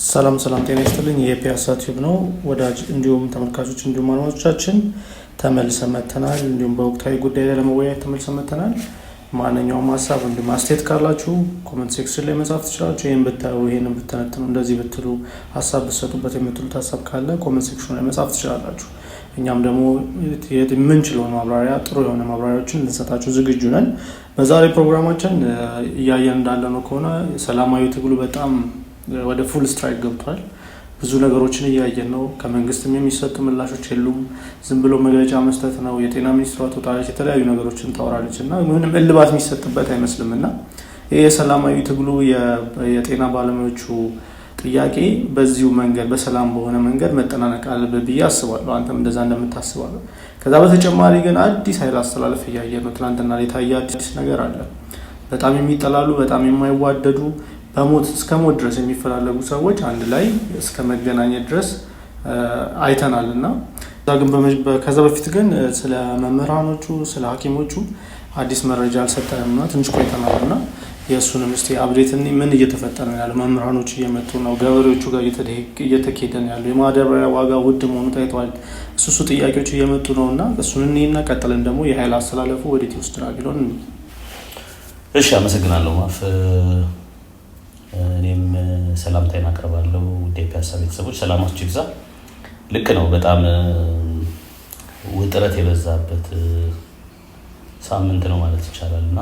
ሰላም ጤና ይስጥልኝ። የፒያሳ ቲዩብ ነው። ወዳጅ እንዲሁም ተመልካቾች እንዲሁም አድማጮቻችን ተመልሰን መጥተናል። እንዲሁም በወቅታዊ ጉዳይ ላይ ለመወያየት ተመልሰን መጥተናል። ማንኛውም ሀሳብ እንዲሁም አስተያየት ካላችሁ ኮሜንት ሴክሽን ላይ መጻፍ ትችላላችሁ። ይሄን ብታዩ ይሄንን ብትነትኑ እንደዚህ ብትሉ ሀሳብ ብትሰጡበት የምትሉት ሀሳብ ካለ ኮሜንት ሴክሽን ላይ መጻፍ ትችላላችሁ። እኛም ደግሞ የምንችለውን ማብራሪያ ጥሩ የሆነ ማብራሪያዎችን ልንሰጣችሁ ዝግጁ ነን። በዛሬ ፕሮግራማችን እያየን እንዳለነው ከሆነ ሰላማዊ ትግሉ በጣም ወደ ፉል ስትራይክ ገብቷል። ብዙ ነገሮችን እያየን ነው። ከመንግስትም የሚሰጡ ምላሾች የሉም። ዝም ብሎ መግለጫ መስጠት ነው። የጤና ሚኒስትሯ ተወጣለች፣ የተለያዩ ነገሮችን ታወራለች እና ምንም እልባት የሚሰጥበት አይመስልም እና ይሄ የሰላማዊ ትግሉ የጤና ባለሙያዎቹ ጥያቄ በዚሁ መንገድ በሰላም በሆነ መንገድ መጠናቀቅ አለበት ብዬ አስባለሁ። አንተም እንደዛ እንደምታስባለሁ። ከዛ በተጨማሪ ግን አዲስ ኃይል አስተላለፍ እያየን ነው። ትናንትና የታየ አዲስ ነገር አለ። በጣም የሚጠላሉ፣ በጣም የማይዋደዱ በሞት እስከ ሞት ድረስ የሚፈላለጉ ሰዎች አንድ ላይ እስከ መገናኘት ድረስ አይተናል እና ከዛ በፊት ግን ስለ መምህራኖቹ ስለ ሐኪሞቹ አዲስ መረጃ አልሰጠንምና ትንሽ ቆይተናል እና የእሱንም እስቲ አብዴት ምን እየተፈጠረ ነው ያለው? መምህራኖቹ እየመጡ ነው፣ ገበሬዎቹ ጋር እየተካሄደ ነው ያለው፣ የማዳበሪያ ዋጋ ውድ መሆኑ ታይቷል። እሱ ጥያቄዎች እየመጡ ነው እና እሱን እኔና ቀጥለን ደግሞ የኃይል አስተላለፉ ወዴት ይወስድናል ቢሆን። እሺ፣ አመሰግናለሁ ማፍ። እኔም ሰላምታዬን አቀርባለሁ። ውድ የፒያሳ ቤተሰቦች ሰላማችሁ ይብዛ። ልክ ነው፣ በጣም ውጥረት የበዛበት ሳምንት ነው ማለት ይቻላል እና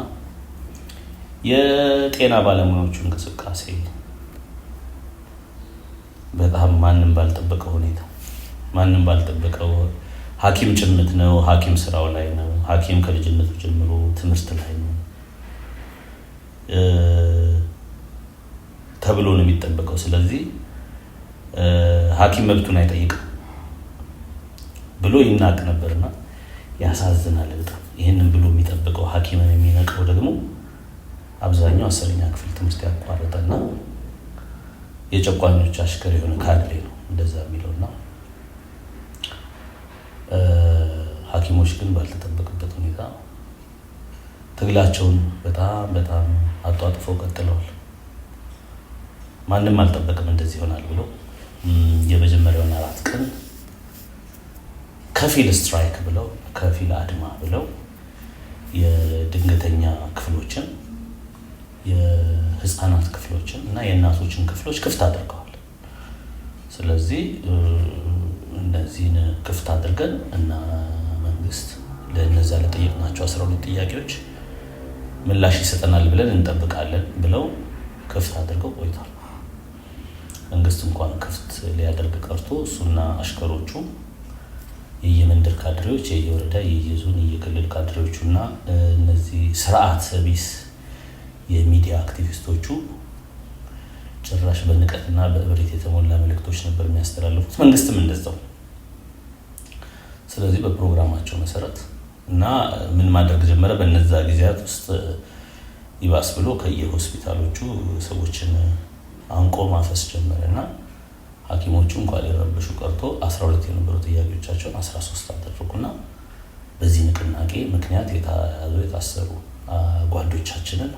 የጤና ባለሙያዎቹ እንቅስቃሴ በጣም ማንም ባልጠበቀው ሁኔታ ማንም ባልጠበቀው ሐኪም ጭምት ነው። ሐኪም ስራው ላይ ነው። ሐኪም ከልጅነቱ ጀምሮ ትምህርት ላይ ነው ተብሎ ነው የሚጠበቀው። ስለዚህ ሐኪም መብቱን አይጠይቅም ብሎ ይናቅ ነበርና ያሳዝናል በጣም። ይህንን ብሎ የሚጠብቀው ሐኪምን የሚነቀው ደግሞ አብዛኛው 10ኛ ክፍል ትምህርት ያቋረጠና የጨቋኞች አሽከር የሆነ ካድሬ ነው እንደዛ የሚለውና ሐኪሞች ግን ባልተጠበቀበት ሁኔታ ትግላቸውን በጣም አጧጥፈው ቀጥለዋል። ማንም አልጠበቅም እንደዚህ ይሆናል ብሎ የመጀመሪያውን 4 ቀን ከፊል ስትራይክ ብለው ከፊል አድማ ብለው የድንገተኛ ክፍሎችን የህፃናት ክፍሎችን እና የእናቶችን ክፍሎች ክፍት አድርገዋል። ስለዚህ እነዚህን ክፍት አድርገን እና መንግስት ለነዛ ለጠየቅናቸው 12 ጥያቄዎች ምላሽ ይሰጠናል ብለን እንጠብቃለን ብለው ክፍት አድርገው ቆይቷል። መንግስት እንኳን ክፍት ሊያደርግ ቀርቶ እሱና አሽከሮቹ የየመንደር ካድሬዎች፣ የየወረዳ፣ የየዞን፣ የየክልል ካድሬዎቹና እነዚህ ስርዓት ቢስ የሚዲያ አክቲቪስቶቹ ጭራሽ በንቀትና በእብሪት የተሞላ መልእክቶች ነበር የሚያስተላልፉት። መንግስትም እንደዛው። ስለዚህ በፕሮግራማቸው መሰረት እና ምን ማድረግ ጀመረ? በነዛ ጊዜያት ውስጥ ይባስ ብሎ ከየሆስፒታሎቹ ሰዎችን አንቆ ማፈስ ጀመረና ሐኪሞቹ እንኳን ሊረበሹ ቀርቶ 12 የነበሩ ጥያቄዎቻቸውን 13 አደረጉና በዚህ ንቅናቄ ምክንያት የታሰሩ ጓዶቻችንን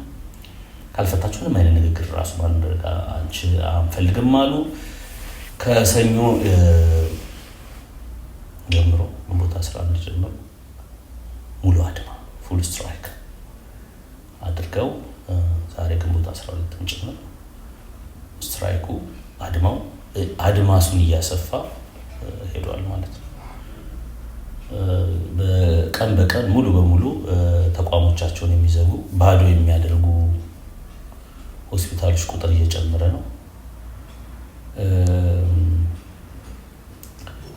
ካልፈታችሁ ምንም አይነት ንግግር ራሱ ማድረግ አንፈልግም አሉ። ከሰኞ ጀምሮ ግንቦት 11 ጀምሮ ሙሉ አድማ ፉል ስትራይክ አድርገው ዛሬ ግንቦት 12 ጭምር ስትራይኩ አድማው አድማሱን እያሰፋ ሄዷል ማለት ነው። በቀን ሙሉ በሙሉ ተቋሞቻቸውን የሚዘጉ ባዶ የሚያደርጉ ሆስፒታሎች ቁጥር እየጨመረ ነው።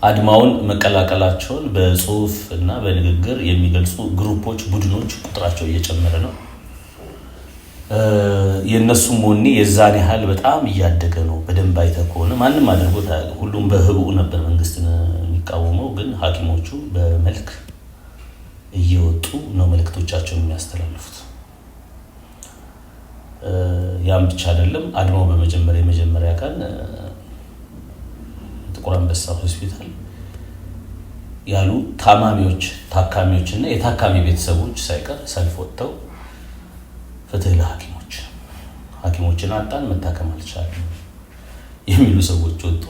አድማውን መቀላቀላቸውን በጽሁፍ እና በንግግር የሚገልጹ ግሩፖች፣ ቡድኖች ቁጥራቸው እየጨመረ ነው። የነሱም ሞኒ የዛን ያህል በጣም እያደገ ነው። በደንብ አይተህ ከሆነ ማንም አድርጎት አያውቅም። ሁሉም በህቡዕ ነበር መንግስትን የሚቃወመው፣ ግን ሐኪሞቹ በመልክ እየወጡ ነው መልእክቶቻቸውን የሚያስተላልፉት። ያም ብቻ አይደለም። አድማው የመጀመሪያ ቀን ጥቁር አንበሳ ሆስፒታል ያሉ ታካሚዎች እና የታካሚ ቤተሰቦች ሳይቀር ሰልፍ ወጥተው ፍትህ ለሐኪሞችን አጣን፣ መታከም አልቻለም፣ የሚሉ ሰዎች ወጡ።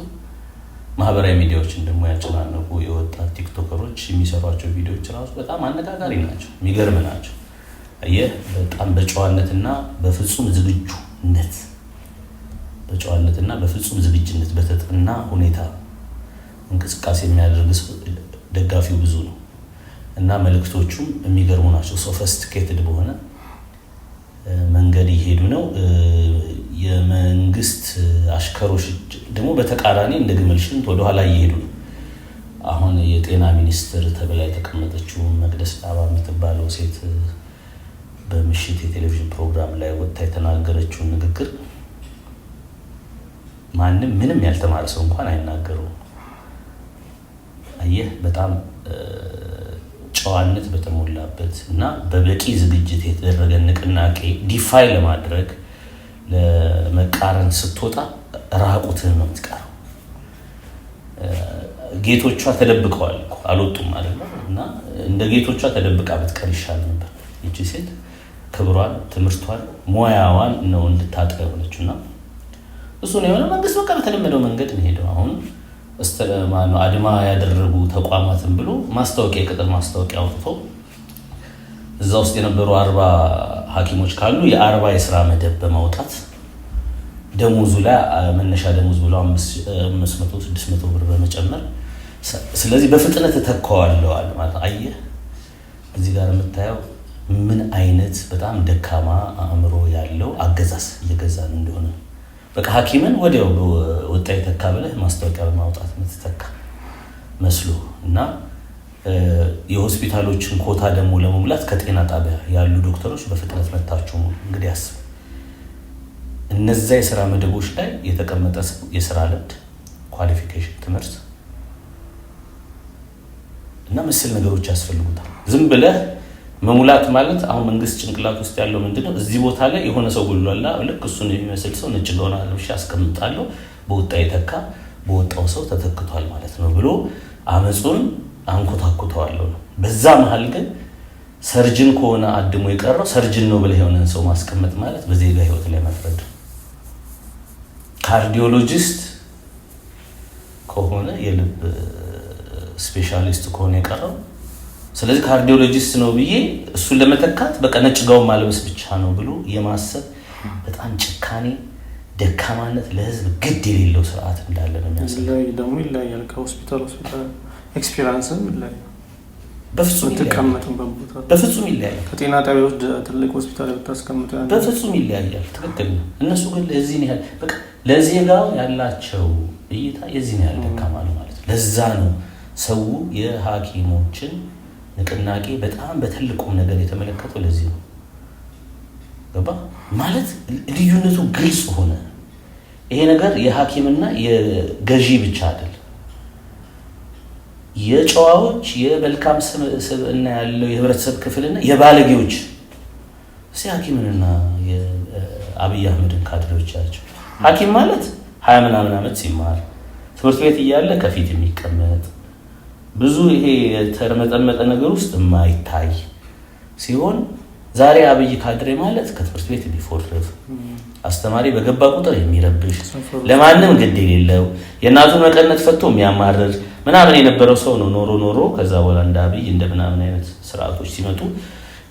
ማህበራዊ ሚዲያዎችን ደግሞ ያጨናነቁ የወጣት ቲክቶከሮች የሚሰሯቸው ቪዲዮዎች ራሱ በጣም አነጋጋሪ ናቸው፣ የሚገርም ናቸው። በጣም በጨዋነትና በፍጹም ዝግጁነት በተጠና ሁኔታ እንቅስቃሴ የሚያደርግ ደጋፊው ብዙ ነው እና መልእክቶቹም የሚገርሙ ናቸው። ሶፊስቲኬትድ በሆነ መንገድ ይሄዱ ነው። የመንግስት አሽከሮች ደግሞ በተቃራኒ እንደ ግመል ሽንት ወደ ኋላ ይሄዱ ነው። አሁን የጤና ሚኒስትር ተብላ የተቀመጠችው መቅደስ ዳባ የምትባለው ሴት በምሽት የቴሌቪዥን ፕሮግራም ላይ ወጥታ የተናገረችውን ንግግር ማንም ምንም ያልተማረ ሰው እንኳን አይናገረው። በጣም ጨዋነት በተሞላበት እና በበቂ ዝግጅት የተደረገ ንቅናቄ ዲፋይ ለማድረግ ለመቃረን ስትወጣ ራቁትን ነው የምትቀረው። ጌቶቿ ተደብቀዋል እኮ አልወጡም አይደል? እና እንደ ጌቶቿ ተደብቃ ብትቀር ይሻል ነበር። ይቺ ሴት ክብሯን፣ ትምህርቷን፣ ሙያዋን ነው እንድታጣ የሆነችውና እሱ ነው የሆነ መንግስት በቃ በተለመደው መንገድ ነው ሄደው አሁን አድማ ያደረጉ ተቋማትን ብሎ ማስታወቂያ የቅጥር ማስታወቂያ አውጥቶ እዛ ውስጥ የነበሩ 40 ሐኪሞች ካሉ የ40 የሥራ መደብ በማውጣት ደሞዙ ላይ መነሻ ደሞዝ ብሎ 500-600 ብር በመጨመር ስለዚህ በፍጥነት ተተካዋለዋል ማለት እዚህ ጋር የምታየው ምን አይነት በጣም ደካማ አእምሮ ያለው አገዛዝ እየገዛን እንደሆነ በቃ ሐኪምን ወዲያው ወጣ የተካ ብለህ ማስታወቂያ በማውጣት ምትተካ መስሎ እና የሆስፒታሎችን ኮታ ደግሞ ለመሙላት ከጤና ጣቢያ ያሉ ዶክተሮች በፍጥነት መታቸው እንግዲህ ያስብ። እነዛ የሥራ መደቦች ላይ የተቀመጠ የሥራ ልምድ ኳሊፊኬሽን ትምህርት እና መሰል ነገሮች ያስፈልጉታል። ዝም ብለህ መሙላት ማለት አሁን መንግስት ጭንቅላት ውስጥ ያለው ምንድነው እዚህ ቦታ ላይ የሆነ ሰው ጎሏላ ልክ እሱን የሚመስል ሰው ነጭ ጋውን አለብሽ አስቀምጣለሁ በወጣ የተካ በወጣው ሰው ተተክቷል ማለት ነው ብሎ አመጹን አንኮታኩተዋለሁ ነው። በዛ መሃል ግን ሰርጅን ከሆነ አድሞ የቀረው ሰርጅን ነው ብለህ የሆነን ሰው ማስቀመጥ ማለት በዜጋ ህይወት ላይ መፍረድ። ካርዲዮሎጂስት ከሆነ የልብ ስፔሻሊስት ከሆነ የቀረው ስለዚህ ካርዲዮሎጂስት ነው ብዬ እሱን ለመተካት በቃ ነጭ ጋውን ማለበስ ብቻ ነው ብሎ የማሰብ በጣም ጭካኔ፣ ደካማነት፣ ለህዝብ ግድ የሌለው ስርዓት እንዳለ ነው የሚያሳየው። ደግሞ ይለያል ከሆስፒታል ኤክስፒሪየንስም ይለያል። በፍጹም ይለያል። ከጤና ጣቢያዎች ትልቅ ሆስፒታል ብታስቀምጡ በፍጹም ይለያል። ትክክል ነው። እነሱ ግን ለዚህ ነው ያህል በቃ ለዜጋው ያላቸው እይታ የዚህ ነው ያህል ደካማ ነው ማለት ነው። ለዛ ነው ሰው የሐኪሞችን ንቅናቄ በጣም በትልቁም ነገር የተመለከተው ለዚህ ነው። ገባ ማለት ልዩነቱ ግልጽ ሆነ። ይሄ ነገር የሐኪምና የገዢ ብቻ አይደለም። የጨዋዎች የመልካም ስብዕና ያለው የህብረተሰብ ክፍልና የባለጌዎች ሐኪምንና የአብይ አህመድን ካድሬዎች ያቸው ሐኪም ማለት 20 ምናምን ዓመት ሲማር ትምህርት ቤት እያለ ከፊት የሚቀመጥ ብዙ ይሄ የተርመጠመጠ ነገር ውስጥ የማይታይ ሲሆን ዛሬ አብይ ካድሬ ማለት ከትምህርት ቤት የሚፎርፍ አስተማሪ በገባ ቁጥር የሚረብሽ ለማንም ግድ የሌለው የእናቱን መቀነት ፈቶ የሚያማርር ምናምን የነበረው ሰው ነው ኖሮ ከዛ በኋላ እንደ አብይ እንደ ምናምን አይነት ስርዓቶች ሲመጡ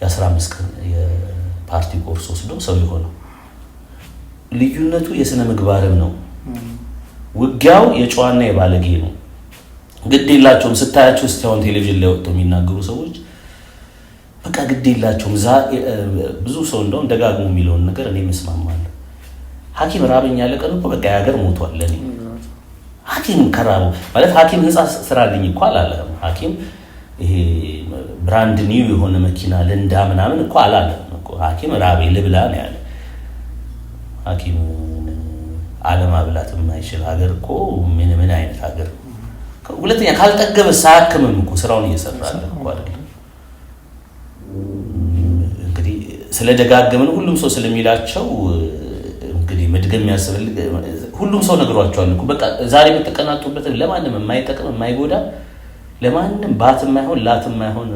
የ15 ቀን የፓርቲ ኮርስ ወስዶ ሰው ይሆናል። ልዩነቱ የሥነ ምግባርም ነው። ውጊያው የጨዋና የባለጌ ነው። ግድ የላቸውም። ስታያቸው ስታውን ቴሌቪዥን ላይ ወጥተው የሚናገሩ ሰዎች በቃ ግድ የላቸውም። ብዙ ሰው እንደውም ደጋግሞ የሚለውን ነገር እኔ መስማማለሁ። ሐኪም ራበኛ ለቀን እኮ በቃ ያገር ሞቷል። ለኔ ሐኪም ከራቡ ማለት ሐኪም ህንጻ ስራልኝ እኮ አላለም። ሐኪም ይሄ ብራንድ ኒው የሆነ መኪና ለንዳ ምናምን እኮ አላለም እኮ። ሐኪም ራቤ ልብላ ነው ያለ። ሐኪም አለማብላት የማይችል ሀገር እኮ ምን አይነት ሀገር? ሁለተኛ ካልጠገበ ሳያክምም እኮ ስራውን እየሰራ እኮ አይደል? እንግዲህ ስለደጋገመን ሁሉም ሰው ስለሚላቸው እንግዲህ መድገም ያስፈልግ ሁሉም ሰው ነግሯቸዋል እኮ በቃ ዛሬ የምትቀናጡበት ለማንም የማይጠቅም የማይጎዳ ለማንም ባት የማይሆን ላት የማይሆን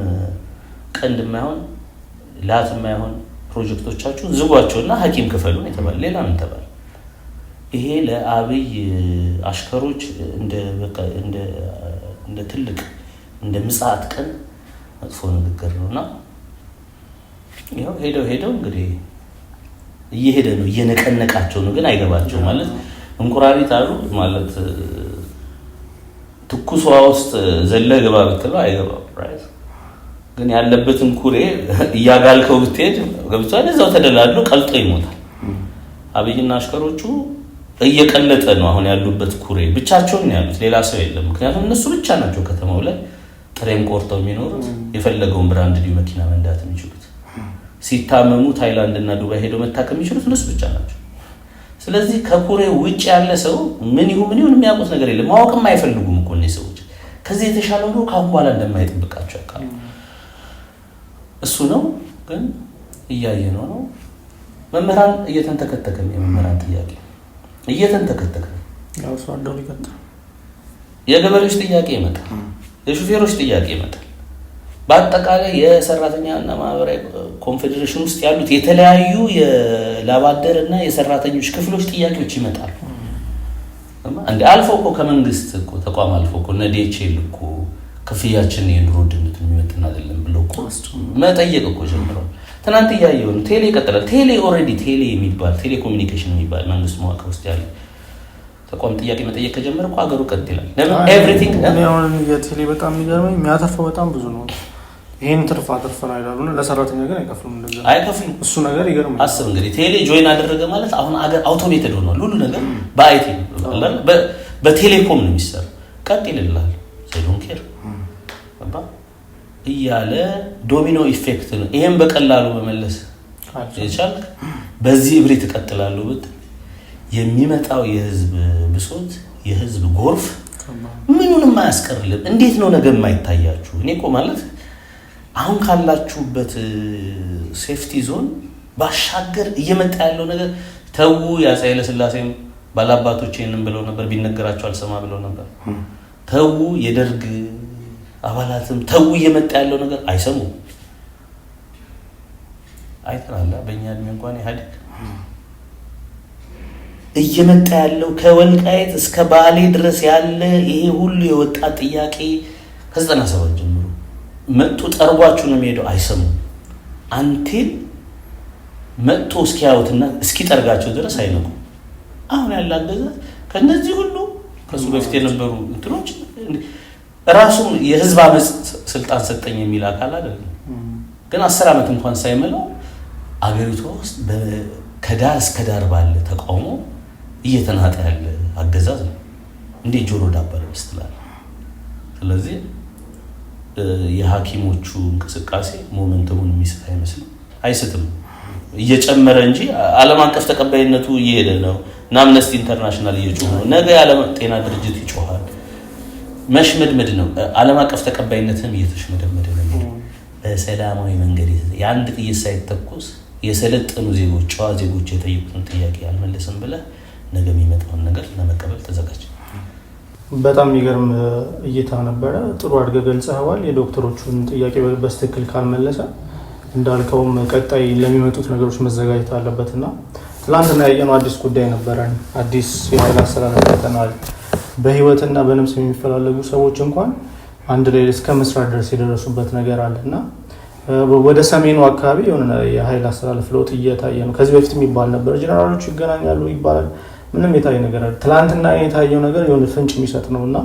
ቀንድ የማይሆን ላት የማይሆን ፕሮጀክቶቻችሁን ዝጓቸውና ሐኪም ክፈሉን የተባለ ሌላ ምን ተባለ? ይሄ ለአብይ አሽከሮች እንደ ትልቅ እንደ ምጽአት ቀን መጥፎ ንግግር ነውና ይሄው ሄደው እንግዲህ እየሄደ ነው እየነቀነቃቸው ነው። ግን አይገባቸው ማለት እንቁራሪት አሉ ማለት ትኩሷ ውስጥ ዘለ ገባ ብትለው አይገባው ራይት። ግን ያለበትን ኩሬ እያጋልከው ብትሄድ ገብቷል እዛው ተደላሉ ቀልጦ ይሞታል። አብይና አሽከሮቹ እየቀለጠ ነው አሁን ያሉበት ኩሬ ብቻቸውን ያሉት ሌላ ሰው የለም። ምክንያቱም እነሱ ብቻ ናቸው ከተማው ላይ ጥሬም ቆርጠው የሚኖሩት የፈለገውን ብራንድ ዲው መኪና መንዳት የሚችሉት። ሲታመሙ ታይላንድ እና ዱባይ ሄደው መታከም የሚችሉት እነሱ ብቻ ናቸው። ስለዚህ ከኩሬው ውጭ ያለ ሰው ምን ይሁን የሚያውቁት ነገር የለም። ማወቅም አይፈልጉም እኮ እነዚህ ሰዎች። ከዚህ የተሻለው ነው ካሁን በኋላ እንደማይጠብቃቸው ያውቃሉ። እሱ ነው ግን እያየ ነው። መምህራን እየተንተከተከ ነው። የመምህራን ጥያቄ እየተንተከተከ ነው። ያው ሰው አደው ይቀጥል። የገበሬዎች ጥያቄ ይመጣል። የሹፌሮች ጥያቄ ይመጣል። በአጠቃላይ የሰራተኛና ማህበራዊ ኮንፌዴሬሽን ውስጥ ያሉት የተለያዩ የላባደር እና የሰራተኞች ክፍሎች ጥያቄዎች ይመጣሉ። እንደ አልፎ እኮ ከመንግስት እኮ ተቋም አልፎ እኮ ነዲኤችኤል እኮ ክፍያችን የኑሮ ውድነት የሚመጥን አይደለም ብለው እኮ መጠየቅ እኮ ጀምረዋል። ትናንት እያየሁ ነው። ቴሌ ይቀጥላል። ቴሌ ኦልሬዲ ቴሌ የሚባል ቴሌኮሙኒኬሽን የሚባል መንግስት መዋቅር ውስጥ ያለ ተቋም ጥያቄ መጠየቅ ከጀመረ እኮ ሀገሩ ቀጥ ይላል። ለምን ኤቭሪቲንግ አሁን የቴሌ በጣም የሚገርመኝ የሚያተርፈው በጣም ብዙ ነው። ይሄን ትርፍ አተርፈና ይላሉና ለሰራተኛ ግን አይከፍሉም። እንደዛ አይከፍሉም። እሱ ነገር ይገርማል። አስብ እንግዲህ ቴሌ ጆይን አደረገ ማለት አሁን ሀገር አውቶሜትድ ሆኗል። ሁሉ ነገር በአይቲ በቴሌኮም ነው የሚሰራው። ቀጥ ይልልሃል ዶንት ኬር እያለ ዶሚኖ ኢፌክት ነው። ይሄን በቀላሉ መመለስ ይቻላል። በዚህ እብሪት ተቀጥላሉ ብት የሚመጣው የህዝብ ብሶት የህዝብ ጎርፍ ምኑንም አያስቀርልም። እንዴት ነው ነገ የማይታያችሁ? እኔ እኮ ማለት አሁን ካላችሁበት ሴፍቲ ዞን ባሻገር እየመጣ ያለው ነገር ተው ያፄ ኃይለ ሥላሴም ባላባቶች ይሄንን ብለው ነበር፣ ቢነገራቸው አልሰማ ብለው ነበር። ተው የደርግ አባላትም ተው እየመጣ ያለው ነገር አይሰሙም። አይተናል በእኛ እድሜ እንኳን ኢህአዴግ እየመጣ ያለው ከወልቃይት እስከ ባሌ ድረስ ያለ ይሄ ሁሉ የወጣት ጥያቄ ከ97 ጀምሮ መጥቶ ጠርጓችሁ ነው የሚሄደው። አይሰሙም። አንቴል መጥቶ እስኪያዩትና እስኪጠርጋቸው ድረስ አይነቁም። አሁን ያላገዘ ከነዚህ ሁሉ ከሱ በፊት የነበሩ እንትኖች ራሱን የህዝብ አመጽ ስልጣን ሰጠኝ የሚል አካል አይደለም። ግን 10 ዓመት እንኳን ሳይመለው አገሪቷ ውስጥ ከዳር እስከ ዳር ባለ ተቃውሞ እየተናጠ ያለ አገዛዝ ነው። እንዴ ጆሮ ዳበረ ይስተላል። ስለዚህ የሐኪሞቹ እንቅስቃሴ ሞመንተሙን የሚስት አይመስልም። አይስትም እየጨመረ እንጂ ዓለም አቀፍ ተቀባይነቱ እየሄደ ነው። አምነስቲ ኢንተርናሽናል እየጮኸ ነው። ነገ የዓለም ጤና ድርጅት ይጮሃል። መሽመድመድ ነው። ዓለም አቀፍ ተቀባይነትም እየተሽመደመደ ነው። በሰላማዊ መንገድ የአንድ ጥይት ሳይተኮስ የሰለጠኑ ዜጎች ጨዋ ዜጎች የጠየቁትን ጥያቄ አልመለስም ብለህ ነገ የሚመጣውን ነገር ለመቀበል ተዘጋጅ። በጣም የሚገርም እይታ ነበረ። ጥሩ አድርገህ ገልጸኸዋል። የዶክተሮቹን ጥያቄ በስትክክል ካልመለሰ እንዳልከውም ቀጣይ ለሚመጡት ነገሮች መዘጋጀት አለበትና ትላንትና ያየነው አዲስ ጉዳይ ነበረን። አዲስ የኃይል አሰላለፍ ተናል። በህይወትና በነፍስ የሚፈላለጉ ሰዎች እንኳን አንድ ላይ እስከ መስራት ድረስ የደረሱበት ነገር አለና ወደ ሰሜኑ አካባቢ የሆነ የኃይል አሰላለፍ ለውጥ እየታየ ነው። ከዚህ በፊት የሚባል ነበር ጀነራሎች ይገናኛሉ ይባላል። ምንም የታየ ነገር አለ። ትላንትና የታየው ነገር የሆነ ፍንጭ የሚሰጥ ነውና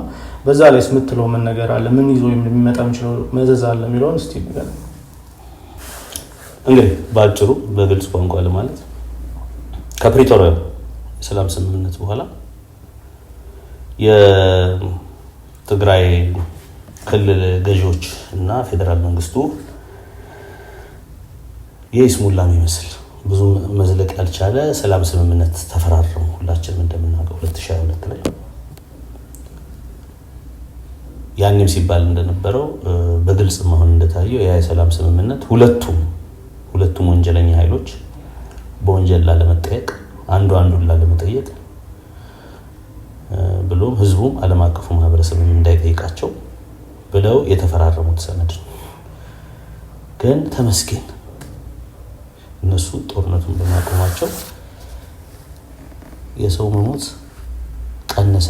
በዛ ላይ ስምትለው ምን ነገር አለ? ምን ይዞ የሚመጣ የሚችለው መዘዝ አለ የሚለውን እስቲ ንገረን። እንግዲህ ባጭሩ በግልጽ ቋንቋ ለማለት ከፕሪቶሪያ የሰላም ስምምነት በኋላ የትግራይ ክልል ገዢዎች እና ፌደራል መንግስቱ የይስሙላ የሚመስል ብዙ መዝለቅ ያልቻለ ሰላም ስምምነት ተፈራረሙ። ሁላችንም እንደምናውቀው 2022 ላይ ያንንም ሲባል እንደነበረው በግልጽ መሆን እንደታየው የሰላም ስምምነት ሁለቱም ወንጀለኛ ኃይሎች በወንጀል ላለመጠየቅ አንዱን ላለመጠየቅ ብሎም ህዝቡም ዓለም አቀፉ ማህበረሰብም እንዳይጠይቃቸው ብለው የተፈራረሙት ሰነድ ነው። ግን ተመስገን እነሱ ጦርነቱን በማቆማቸው የሰው መሞት ቀነሰ፣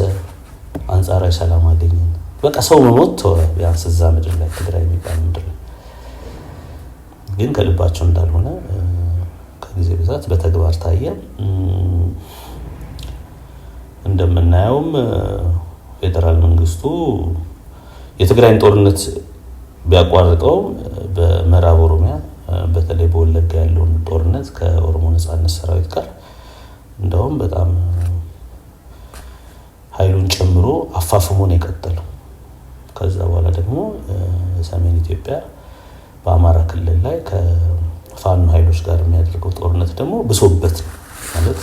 አንጻራዊ ሰላም አገኘን። በቃ ሰው መሞት ተወ፣ ቢያንስ እዛ ምድር ላይ ትግራይ የሚባል ምድር ላይ ግን ከልባቸው እንዳልሆነ ከጊዜ ብዛት በተግባር ታየ። እንደምናየውም ፌደራል መንግስቱ የትግራይን ጦርነት ቢያቋርጠው በምዕራብ ኦሮሚያ በተለይ በወለጋ ያለውን ጦርነት ከኦሮሞ ነጻነት ሰራዊት ጋር እንደውም በጣም ኃይሉን ጨምሮ አፋፍሞ ነው የቀጠለው። ከዛ በኋላ ደግሞ ሰሜን ኢትዮጵያ በአማራ ክልል ላይ ከፋኖ ኃይሎች ጋር የሚያደርገው ጦርነት ደግሞ ብሶበት ማለት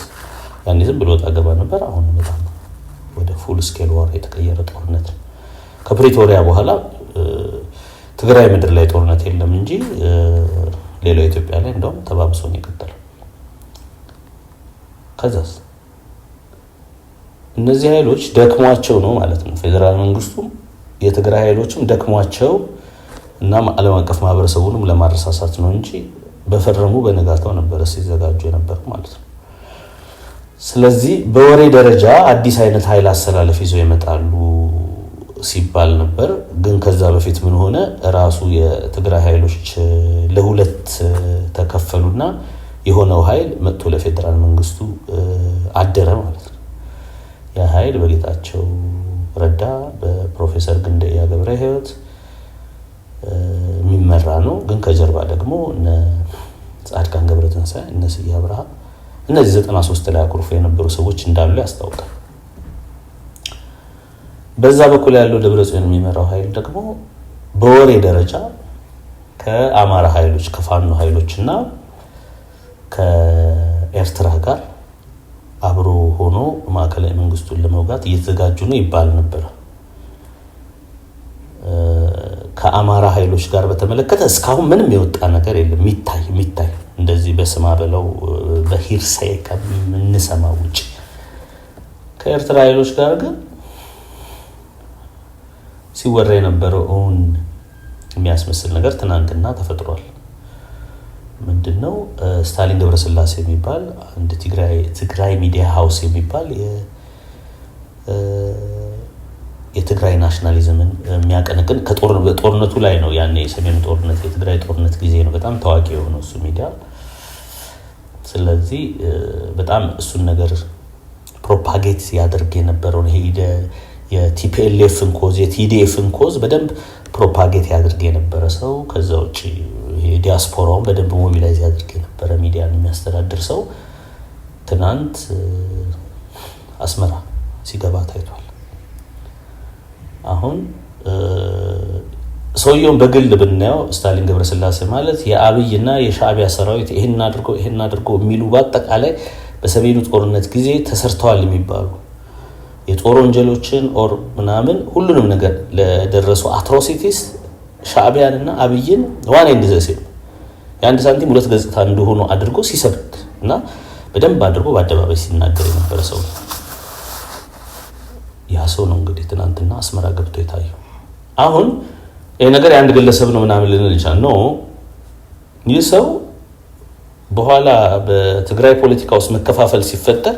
ያኔ ዝም ብሎ ወጣ ገባ ነበር። አሁን በጣም ወደ ፉል ስኬል ዋር የተቀየረ ጦርነት ነው። ከፕሪቶሪያ በኋላ ትግራይ ምድር ላይ ጦርነት የለም እንጂ ሌላው ኢትዮጵያ ላይ እንደውም ተባብሶ ነው የቀጠለው። ከዛስ እነዚህ ኃይሎች ደክሟቸው ነው ማለት ነው። ፌደራል መንግስቱም የትግራይ ኃይሎችም ደክሟቸው እና ዓለም አቀፍ ማህበረሰቡንም ለማረሳሳት ነው እንጂ በፈረሙ በነጋታው ነበር ሲዘጋጁ የነበረው ማለት ነው። ስለዚህ በወሬ ደረጃ አዲስ አይነት ኃይል አሰላለፍ ይዘው ይመጣሉ ሲባል ነበር። ግን ከዛ በፊት ምን ሆነ? ራሱ የትግራይ ኃይሎች ለሁለት ተከፈሉና የሆነው ኃይል መጥቶ ለፌደራል መንግስቱ አደረ ማለት ነው። ያ ኃይል በጌታቸው ረዳ በፕሮፌሰር ክንደያ ገብረ ሕይወት የሚመራ ነው። ግን ከጀርባ ደግሞ እነ ጻድቃን ገብረትንሳኤ እነ ስዬ አብርሃ እነዚህ 93 ላይ አኩርፎ የነበሩ ሰዎች እንዳሉ ያስታውቃል። በዛ በኩል ያለው ደብረጽዮን የሚመራው ኃይል ደግሞ በወሬ ደረጃ ከአማራ ኃይሎች ከፋኖ ኃይሎችና ከኤርትራ ጋር አብሮ ሆኖ ማዕከላዊ መንግስቱን ለመውጋት እየተዘጋጁ ነው ይባል ነበር። ከአማራ ኃይሎች ጋር በተመለከተ እስካሁን ምንም የወጣ ነገር የለም። የሚታይ እንደዚህ በስማ በለው በሂርሳይ ከምንሰማው ውጭ ከኤርትራ ኃይሎች ጋር ግን ሲወራ የነበረው እውን የሚያስመስል ነገር ትናንትና ተፈጥሯል። ምንድነው? ስታሊን ገብረስላሴ የሚባል አንድ ትግራይ ሚዲያ ሃውስ የሚባል የትግራይ ናሽናሊዝምን የሚያቀነቅን ከጦርነቱ ላይ ነው። ያኔ የሰሜኑ ጦርነት የትግራይ ጦርነት ጊዜ ነው በጣም ታዋቂ የሆነው እሱ ሚዲያ። ስለዚህ በጣም እሱን ነገር ፕሮፓጌት ያደርግ የነበረው ነው። የቲፒኤልኤፍን ኮዝ የቲዲኤፍን ኮዝ በደንብ ፕሮፓጌት ያደርግ የነበረ ሰው፣ ከዛ ውጪ ዲያስፖራውን በደንብ ሞቢላይዝ ያደርግ የነበረ ሚዲያን የሚያስተዳድር ሰው ትናንት አስመራ ሲገባ ታይቷል። አሁን ሰውየውን በግል ብናየው ስታሊን ገብረስላሴ ማለት የአብይና የሻዕቢያ ሰራዊት ይሄን አድርጎ የሚሉ በአጠቃላይ በሰሜኑ ጦርነት ጊዜ ተሰርተዋል የሚባሉ የጦር ወንጀሎችን ኦር ምናምን ሁሉንም ነገር ለደረሱ አትሮሲቲስ ሻዕቢያንና አብይን ዋና እንደዘሰ የአንድ ሳንቲም ሁለት ገጽታ እንደሆኑ አድርጎ ሲሰብክ እና በደንብ አድርጎ በአደባባይ ሲናገር የነበረ ሰው ያ ሰው ነው እንግዲህ ትናንትና አስመራ ገብቶ የታየው። አሁን ይሄ ነገር የአንድ ግለሰብ ነው ምናምን ልንል ይችላል። ኖ ይህ ሰው በኋላ በትግራይ ፖለቲካ ውስጥ መከፋፈል ሲፈጠር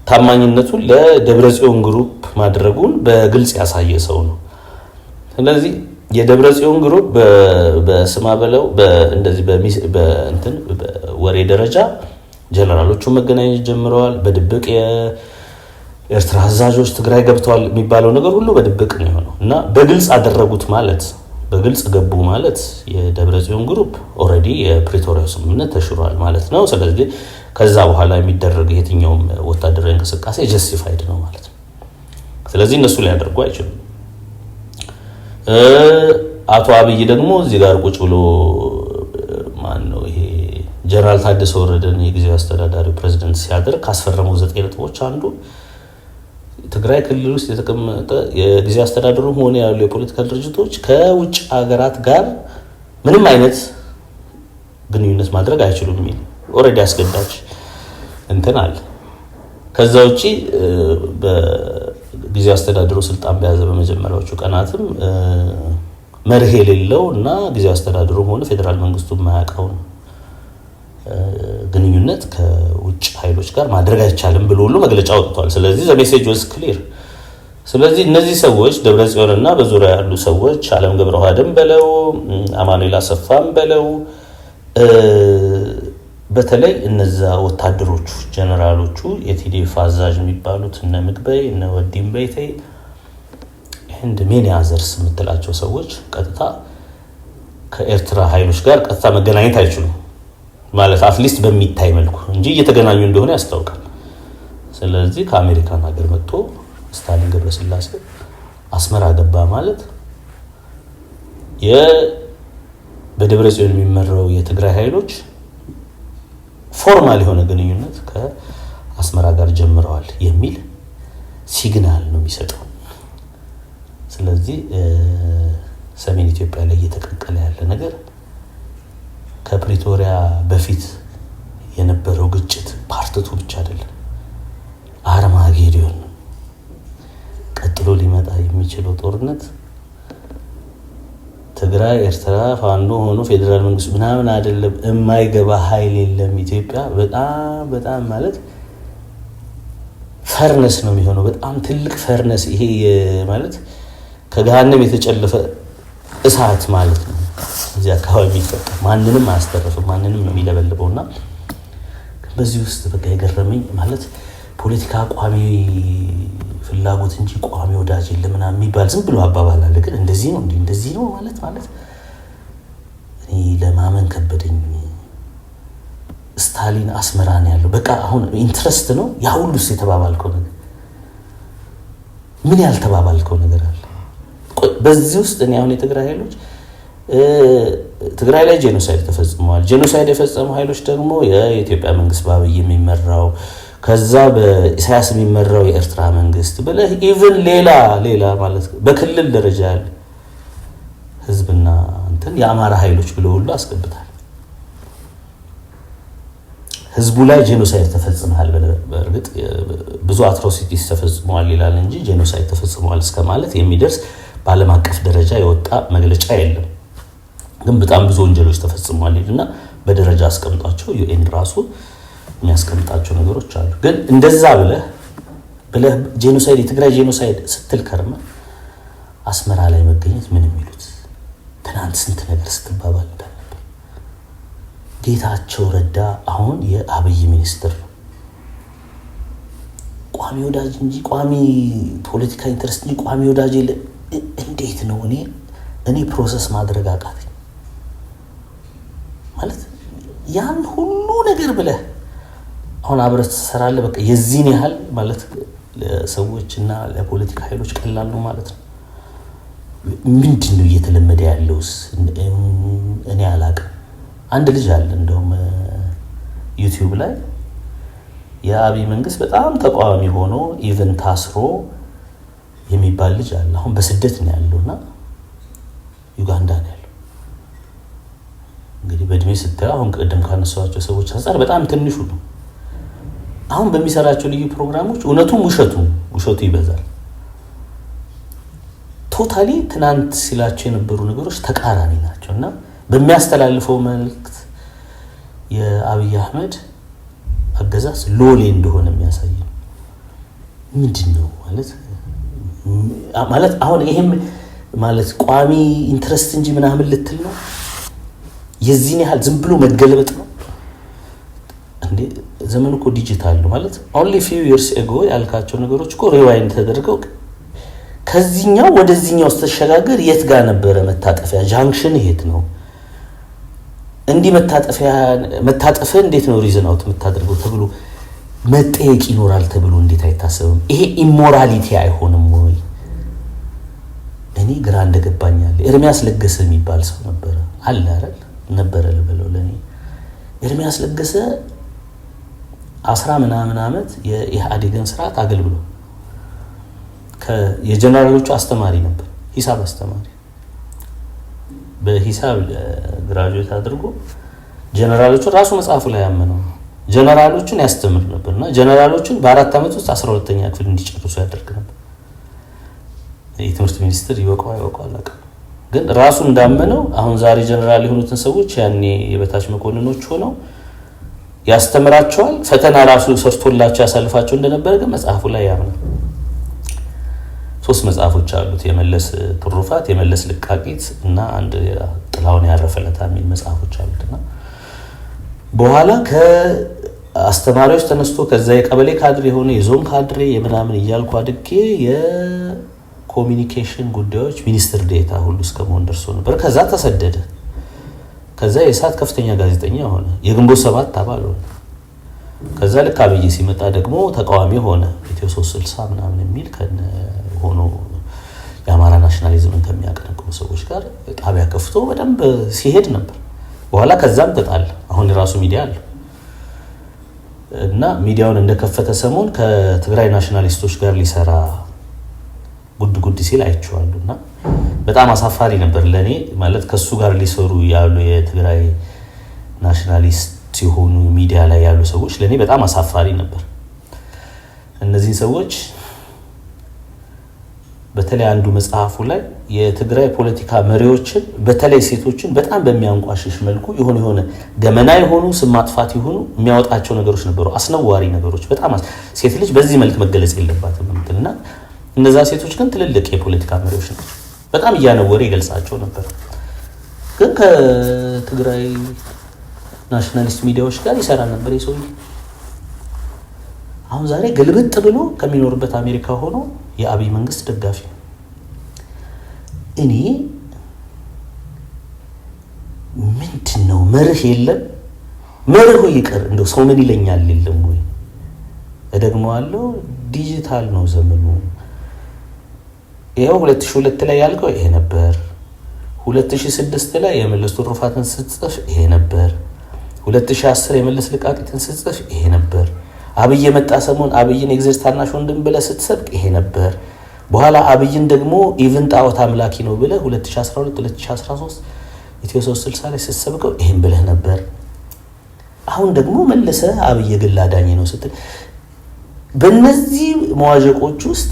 ታማኝነቱን ለደብረጽዮን ግሩፕ ማድረጉን በግልጽ ያሳየ ሰው ነው። ስለዚህ የደብረጽዮን ግሩፕ በስማ በለው እንደዚህ በወሬ ደረጃ ጀነራሎቹ መገናኘት ጀምረዋል። በድብቅ የኤርትራ አዛዦች ትግራይ ገብተዋል የሚባለው ነገር ሁሉ በድብቅ ነው የሆነው እና በግልጽ አደረጉት ማለት በግልጽ ገቡ ማለት የደብረጽዮን ግሩፕ ኦሬዲ የፕሪቶሪያ ስምምነት ተሽሯል ማለት ነው። ስለዚህ ከዛ በኋላ የሚደረግ የትኛውም ወታደራዊ እንቅስቃሴ ጀስቲፋይድ ነው ማለት ነው። ስለዚህ እነሱ ሊያደርጉ አይችሉም። አቶ አብይ ደግሞ እዚህ ጋር ቁጭ ብሎ ማን ነው ይሄ ጀነራል ታደሰ ወረደን የጊዜያዊ አስተዳዳሪ ፕሬዝዳንት ሲያደርግ ካስፈረመው 9 ነጥቦች አንዱ ትግራይ ክልል ውስጥ የተቀመጠ የጊዜያዊ አስተዳደሩ ሆነ ያሉ የፖለቲካ ድርጅቶች ከውጭ ሀገራት ጋር ምንም አይነት ግንኙነት ማድረግ አይችሉም የሚል ኦሬዲ አስገዳጅ እንትን አለ። ከዛ ውጪ በጊዜያዊ አስተዳደሩ ስልጣን በያዘ በመጀመሪያዎቹ ቀናትም መርህ የሌለው እና ጊዜያዊ አስተዳደሩ ሆነ ፌደራል መንግስቱ የማያውቀው ግንኙነት ከውጭ ከውጭ ኃይሎች ጋር ማድረግ አይቻልም ብሎ ሁሉ መግለጫ ወጥቷል። ስለዚህ ዘ ሜሴጅ ዋዝ ክሊር። ስለዚህ እነዚህ ሰዎች ደብረጽዮንና በዙሪያ ያሉ ሰዎች አለም ገብረዋህድም በለው አማኑኤል አሰፋም በለው በተለይ እነዛ ወታደሮቹ ጀነራሎቹ የቲዲኤፍ አዛዥ የሚባሉት እነ ምግበይ እነ ወዲም በይቴ እንደ ሜኒ አዘርስ የምትላቸው ሰዎች ቀጥታ ከኤርትራ ኃይሎች ጋር ቀጥታ መገናኘት አይችሉም ማለት አትሊስት በሚታይ መልኩ እንጂ እየተገናኙ እንደሆነ ያስታውቃል። ስለዚህ ከአሜሪካን ሀገር መጥቶ ስታሊን ገብረስላሴ አስመራ ገባ ማለት በደብረጽዮን የሚመራው የትግራይ ኃይሎች ፎርማል የሆነ ግንኙነት ከአስመራ ጋር ጀምረዋል የሚል ሲግናል ነው የሚሰጠው። ስለዚህ ሰሜን ኢትዮጵያ ላይ እየተቀቀለ ያለ ነገር ከፕሪቶሪያ በፊት የነበረው ግጭት ፓርቲቱ ብቻ አይደለም፣ አርማጌዶን ቀጥሎ ሊመጣ የሚችለው ጦርነት ትግራይ ኤርትራ ፋኖ ሆኖ ፌደራል መንግስት ምናምን አይደለም፣ የማይገባ ኃይል የለም። ኢትዮጵያ በጣም ማለት ፈርነስ ነው የሚሆነው፣ በጣም ትልቅ ፈርነስ። ይሄ ማለት ከገሃነም የተጨለፈ እሳት ማለት ነው። እዚህ አካባቢ የሚፈጠር ማንንም አያስተርፍም፣ ማንንም ነው የሚለበልበውና በዚህ ውስጥ በቃ የገረመኝ ማለት ፖለቲካ ቋሚ ፍላጎት እንጂ ቋሚ ወዳጅ የለም ምናምን የሚባል ዝም ብሎ አባባል አለ። ግን እንደዚህ ነው ማለት እኔ ለማመን ከበደኝ። ስታሊን አስመራ ነው ያለው። በቃ አሁን ኢንትረስት ነው ያ ሁሉስ የተባባልከው ነገር ምን ያልተባባልከው ነገር አለ? በዚህ ውስጥ እኔ አሁን የትግራይ ኃይሎች ትግራይ ላይ ጄኖሳይድ ተፈጽመዋል። ጄኖሳይድ የፈጸሙ ኃይሎች ደግሞ የኢትዮጵያ መንግስት በአብይ የሚመራው ከዛ በኢሳያስ የሚመራው የኤርትራ መንግስት ብለህ ኢቭን ሌላ ማለት በክልል ደረጃ ያለ ህዝብና እንትን የአማራ ኃይሎች ብለው ሁሉ አስገብታል። ህዝቡ ላይ ጄኖሳይድ ተፈጽሟል። በእርግጥ ብዙ አትሮሲቲስ ተፈጽሟል ይላል እንጂ ጄኖሳይድ ተፈጽሟል እስከማለት የሚደርስ በዓለም አቀፍ ደረጃ የወጣ መግለጫ የለም። ግን በጣም ብዙ ወንጀሎች ተፈጽሟል እና በደረጃ አስቀምጧቸው ዩኤን ራሱ የሚያስቀምጣቸው ነገሮች አሉ። ግን እንደዛ ብለህ ጄኖሳይድ የትግራይ ጄኖሳይድ ስትል ከርመ አስመራ ላይ መገኘት ምን የሚሉት ትናንት ስንት ነገር ስትባባል ነበር። ጌታቸው ረዳ አሁን የአብይ ሚኒስትር ነው። ቋሚ ወዳጅ እንጂ ቋሚ ፖለቲካ ኢንተረስት እንጂ ቋሚ ወዳጅ የለ። እንዴት ነው እኔ ፕሮሰስ ማድረግ አቃተኝ ማለት ያን ሁሉ ነገር ብለህ አሁን አብረህ ትሰራለህ። በቃ የዚህን ያህል ማለት ለሰዎችና ለፖለቲካ ኃይሎች ቀላል ነው ማለት ነው። ምንድነው እየተለመደ ያለውስ? እኔ አላውቅም። አንድ ልጅ አለ እንደውም ዩቲዩብ ላይ የአብይ መንግስት በጣም ተቃዋሚ ሆኖ ኢቭን ታስሮ የሚባል ልጅ አለ። አሁን በስደት ነው ያለውና ዩጋንዳ ነው ያለው። እንግዲህ በእድሜ ስታየው አሁን ቀደም ካነሳቸው ሰዎች አንፃር በጣም ትንሹ ነው። አሁን በሚሰራቸው ልዩ ፕሮግራሞች እውነቱም ውሸቱ ይበዛል። ቶታሊ ትናንት ሲላቸው የነበሩ ነገሮች ተቃራኒ ናቸውና በሚያስተላልፈው መልእክት የአብይ አህመድ አገዛዝ ሎሌ እንደሆነ የሚያሳይ ነው። ምንድነው ማለት አሁን ይሄም ማለት ቋሚ ኢንትረስት እንጂ ምናምን ልትል ነው? የዚህን ያህል ዝም ብሎ መገልበጥ ነው እንዴ? ዘመኑ እኮ ዲጂታል ነው ማለት only few years ago ያልካቸው ነገሮች እኮ ሪዋይንድ ተደርገው ከዚህኛው ወደዚህኛው ተሸጋገር የት ጋር ነበረ መታጠፊያ ጃንክሽን የት ነው? እንዲህ መታጠፊያ እንዴት ነው ሪዝን አውት የምታደርገው ተብሎ መጠየቅ ይኖራል ተብሎ እንዴት አይታሰብም? ይሄ ኢሞራሊቲ አይሆንም ወይ? እኔ ግራ እንደገባኛል። ኤርሚያስ ለገሰ የሚባል ሰው ነበር አለ አይደል? ነበር ልበለው ለኔ ኤርሚያስ ለገሰ 10 ምናምን ዓመት የኢህአዴግን ስርዓት አገልግሎ የጀነራሎቹ አስተማሪ ነበር፣ ሂሳብ አስተማሪ። በሂሳብ ግራጁዌት አድርጎ ጀነራሎቹ ራሱ መጽሐፉ ላይ ያመነው ጀነራሎቹን ያስተምር ነበርና ጀነራሎቹን በ4 ዓመት ውስጥ 12ኛ ክፍል እንዲጨርሱ ያደርግ ነበር። የትምህርት ሚኒስትር ይወቀዋል። ግን ራሱ እንዳመነው አሁን ዛሬ ጀነራል የሆኑትን ሰዎች ያኔ የበታች መኮንኖች ሆነው ያስተምራቸዋል። ፈተና ራሱ ሰርቶላቸው ያሳልፋቸው እንደነበረ ግን መጽሐፉ ላይ ያምናል። 3 መጽሐፎች አሉት። የመለስ ትሩፋት፣ የመለስ ልቃቂት እና አንድ ጥላውን ያረፈለታ የሚል መጽሐፎች አሉትና በኋላ ከአስተማሪዎች ተነስቶ ከዛ የቀበሌ ካድሬ የሆነ የዞን ካድሬ የምናምን እያልኩ አድጌ የኮሚኒኬሽን ጉዳዮች ሚኒስትር ዴታ ሁሉ እስከመሆን ደርሶ ነበር። ከዛ ተሰደደ። ከዛ የሰዓት ከፍተኛ ጋዜጠኛ ሆነ። የግንቦት 7 አባል ሆነ። ከዛ ልክ አብይ ሲመጣ ደግሞ ተቃዋሚ ሆነ። ኢትዮ 360 ምናምን የሚል ከነ ሆኖ የአማራ ናሽናሊዝምን ከሚያቀነቅኑ ሰዎች ጋር ጣቢያ ከፍቶ በደንብ ሲሄድ ነበር። በኋላ ከዛም ተጣለ። አሁን የራሱ ሚዲያ አለ እና ሚዲያውን እንደከፈተ ሰሞን ከትግራይ ናሽናሊስቶች ጋር ሊሰራ ጉድ ሲል አይቼዋለሁና በጣም አሳፋሪ ነበር ለኔ። ማለት ከሱ ጋር ሊሰሩ ያሉ የትግራይ ናሽናሊስት ሲሆኑ ሚዲያ ላይ ያሉ ሰዎች ለኔ በጣም አሳፋሪ ነበር። እነዚህ ሰዎች በተለይ አንዱ መጽሐፉ ላይ የትግራይ ፖለቲካ መሪዎችን በተለይ ሴቶችን በጣም በሚያንቋሽሽ መልኩ የሆነ ገመና የሆኑ ስም ማጥፋት የሆኑ የሚያወጣቸው ነገሮች ነበሩ። አስነዋሪ ነገሮች በጣም ሴት ልጅ በዚህ መልክ መገለጽ የለባትም እንትና እነዛ ሴቶች ግን ትልልቅ የፖለቲካ መሪዎች ናቸው። በጣም እያነወረ ይገልጻቸው ነበር። ግን ከትግራይ ናሽናሊስት ሚዲያዎች ጋር ይሰራ ነበር የሰው። አሁን ዛሬ ግልብጥ ብሎ ከሚኖርበት አሜሪካ ሆኖ የአብይ መንግስት ደጋፊ ነው። እኔ ምንድነው መርህ የለም መርሁ ይቀር እንደው ሰው ምን ይለኛል የለም ወይ? እደግመዋለሁ፣ ዲጂታል ነው ዘመኑ። ይሄው 2002 ላይ ያልከው ይሄ ነበር። 2006 ላይ የመለስ ትሩፋትን ስትጽፍ ይሄ ነበር። 2010 የመለስ ልቃቂትን ስትጽፍ ይሄ ነበር። አብይ የመጣ ሰሞን አብይን ኤግዘርት ታናሽ ወንድም ብለህ ስትሰብክ ይሄ ነበር። በኋላ አብይን ደግሞ ኢቭን ጣዖት አምላኪ ነው ብለህ 2012 2013 ኢትዮ 360 ላይ ስትሰብከው ይሄን ብለህ ነበር። አሁን ደግሞ መልሰህ አብይ የግል አዳኝ ነው ስትል በእነዚህ መዋዠቆች ውስጥ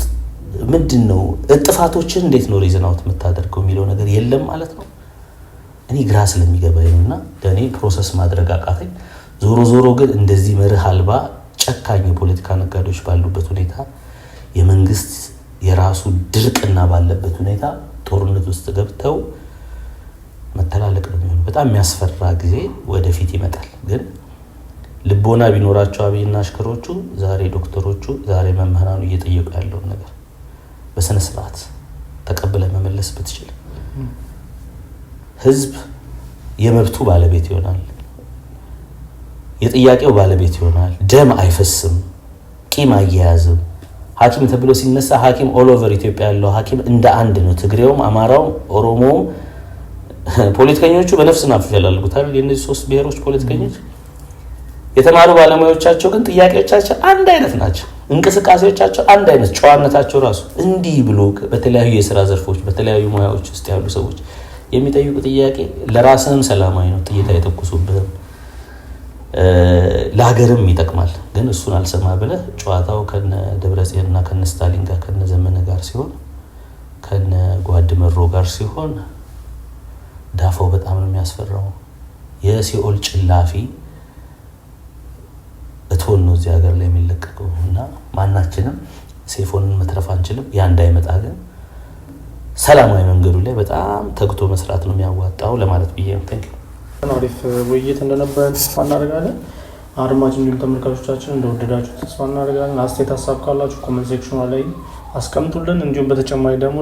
ምንድነው ጥፋቶችን እንዴት ነው ሪዝን አውት የምታደርገው የሚለው ነገር የለም ማለት ነው። እኔ ግራ ስለሚገባኝ ነውና ለኔ ፕሮሰስ ማድረግ አቃተኝ። ዞሮ ግን እንደዚህ መርህ አልባ ጨካኝ ፖለቲካ ነጋዴዎች ባሉበት ሁኔታ የመንግስት የራሱ ድርቅና ባለበት ሁኔታ ጦርነት ውስጥ ገብተው መተላለቅ ነው የሚሆነው። በጣም የሚያስፈራ ጊዜ ወደፊት ይመጣል። ግን ልቦና ቢኖራቸው አብይና አሽከሮቹ ዛሬ ዶክተሮቹ ዛሬ መምህራኑ እየጠየቁ ያለው ነገር በስነ ስርዓት ተቀብለ መመለስ ብትችል ህዝብ የመብቱ ባለቤት ይሆናል። የጥያቄው ባለቤት ይሆናል። ደም አይፈስም፣ ቂም አያያዝም። ሐኪም ተብሎ ሲነሳ ሐኪም ኦል ኦቨር ኢትዮጵያ ያለው ሐኪም እንደ አንድ ነው። ትግሬውም፣ አማራውም፣ ኦሮሞውም ፖለቲከኞቹ በነፍስና ፍፍ ያላልጉታል። የነዚህ 3 ብሔሮች ፖለቲከኞች የተማሩ ባለሙያዎቻቸው ግን ጥያቄዎቻቸው አንድ አይነት ናቸው። እንቅስቃሴዎቻቸው አንድ አይነት፣ ጨዋነታቸው ራሱ እንዲህ ብሎ በተለያዩ የሥራ ዘርፎች በተለያዩ ሙያዎች ውስጥ ያሉ ሰዎች የሚጠይቁ ጥያቄ ለራስህም ሰላማዊ ነው፣ ጥይት አይተኩሱብህም፣ ለሀገርም ይጠቅማል። ግን እሱን አልሰማ ብለህ ጨዋታው ከነ ደብረጽዮንና ከነ ስታሊን ጋር ከነ ዘመነ ጋር ሲሆን ከነ ጓድ መሮ ጋር ሲሆን ዳፋው በጣም ነው የሚያስፈራው። የሲኦል ጭላፊ እቶን ነው እዚህ ሀገር ላይ የሚለቀቀው እና ማናችንም ሴፎንን መትረፍ አንችልም። ያ እንዳይመጣ ግን ሰላማዊ መንገዱ ላይ በጣም ተግቶ መስራት ነው የሚያዋጣው ለማለት ብዬ ነው። ታንክ ዩ። አሪፍ ውይይት እንደነበረ ተስፋ እናደርጋለን። አድማጭ እንዲሁም ተመልካቾቻችን እንደወደዳችሁ ተስፋ እናደርጋለን። አስተያየት ሀሳብ ካላችሁ ኮሜንት ሴክሽኑ ላይ አስቀምጡልን። እንዲሁም በተጨማሪ ደግሞ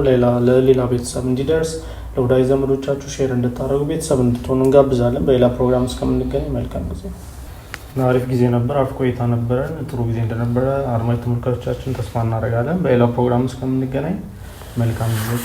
ለሌላ ቤተሰብ እንዲደርስ ለወዳጅ ዘመዶቻችሁ ሼር እንድታደርጉ ቤተሰብ እንድትሆኑ እንጋብዛለን። በሌላ ፕሮግራም እስከምንገናኝ መልካም ጊዜ። አሪፍ ጊዜ ነበር፣ አሪፍ ቆይታ ነበረን። ጥሩ ጊዜ እንደነበረ አድማጭ ተመልካቾቻችን ተስፋ እናደርጋለን። በሌላ ፕሮግራም እስከምንገናኝ መልካም ጊዜ።